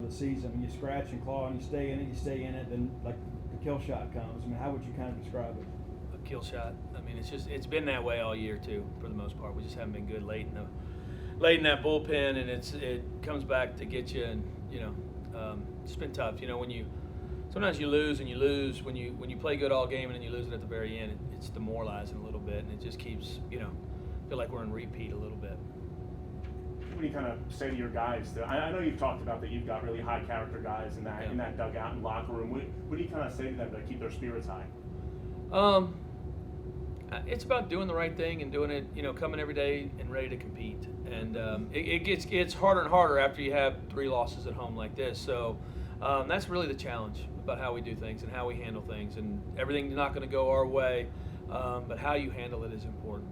the season. When you scratch and claw and you stay in it, then like the kill shot comes. I mean, how would you kind of describe it? A kill shot. I mean, it's been that way all year too, for the most part. We just haven't been good late in that bullpen, and it comes back to get you. And it's been tough. When sometimes you lose when you play good all game and then you lose it at the very end. It's demoralizing a little bit, and it just keeps feel like we're in repeat a little bit. What do you kind of say to your guys? I know you've talked about that you've got really high character guys in that dugout and locker room. What do you kind of say to them to keep their spirits high? It's about doing the right thing and doing it, coming every day and ready to compete. And it gets harder and harder after you have 3 losses at home like this. So that's really the challenge about how we do things and how we handle things. And everything's not going to go our way, but how you handle it is important.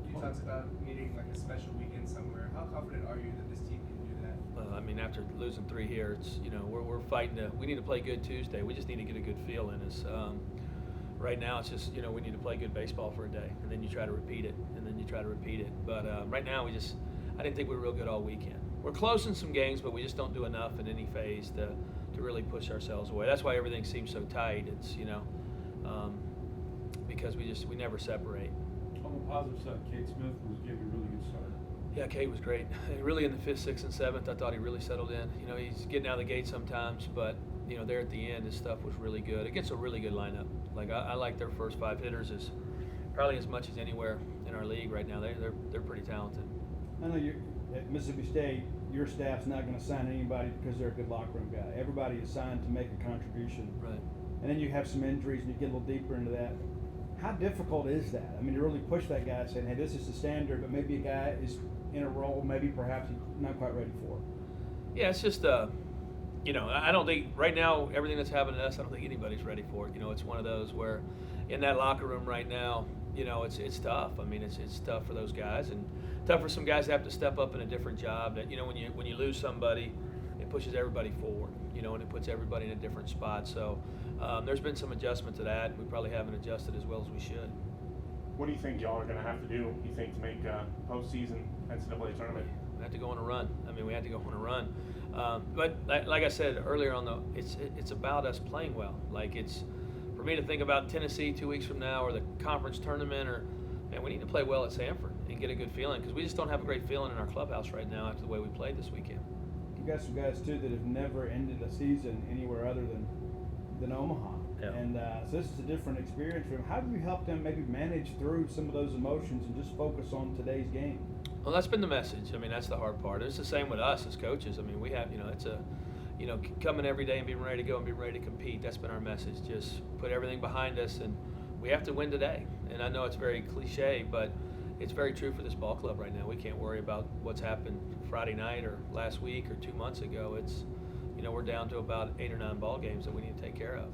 You talked about needing like a special weekend somewhere. How confident are you that this team can do that? I mean, after losing 3 here, it's we're fighting we need to play good Tuesday. We just need to get a good feel in us. Right now, it's just we need to play good baseball for a day, and then you try to repeat it, and then you try to repeat it. But right now, I didn't think we were real good all weekend. We're close in some games, but we just don't do enough in any phase to really push ourselves away. That's why everything seems so tight. It's because we never separate. On the positive side, Kate Smith gave you a really good start. Yeah, Kate was great. Really in the 5th, 6th, and 7th, I thought he really settled in. He's getting out of the gate sometimes, but there at the end, his stuff was really good against a really good lineup. Like I like their first 5 hitters as probably as much as anywhere in our league right now. They're pretty talented. I know you're at Mississippi State. Your staff's not going to sign anybody because they're a good locker room guy. Everybody is signed to make a contribution. Right. And then you have some injuries, and you get a little deeper into that. How difficult is that? I mean, to really push that guy, saying, "Hey, this is the standard," but maybe a guy is in a role maybe perhaps he's not quite ready for. Yeah, it's just I don't think right now everything that's happening to us, I don't think anybody's ready for it. It's one of those where in that locker room right now, it's tough. I mean, it's tough for those guys, and tough for some guys to have to step up in a different job. That when you lose somebody, it pushes everybody forward. And it puts everybody in a different spot. So there's been some adjustment to that. We probably haven't adjusted as well as we should. What do you think y'all are going to have to do, you think, to make postseason NCAA tournament? We have to go on a run. I mean, we had to go on a run. But like I said earlier it's about us playing well. Like it's for me to think about Tennessee 2 weeks from now or the conference tournament we need to play well at Sanford and get a good feeling because we just don't have a great feeling in our clubhouse right now after the way we played this weekend. You got some guys too that have never ended a season anywhere other than Omaha. Yeah. And so this is a different experience for them. How do you help them maybe manage through some of those emotions and just focus on today's game? Well, that's been the message. I mean, that's the hard part. It's the same with us as coaches. I mean, we have, it's coming every day and being ready to go and being ready to compete. That's been our message. Just put everything behind us, and we have to win today. And I know it's very cliche, but it's very true for this ball club right now. We can't worry about what's happened Friday night or last week or 2 months ago. It's, we're down to about 8 or 9 ball games that we need to take care of.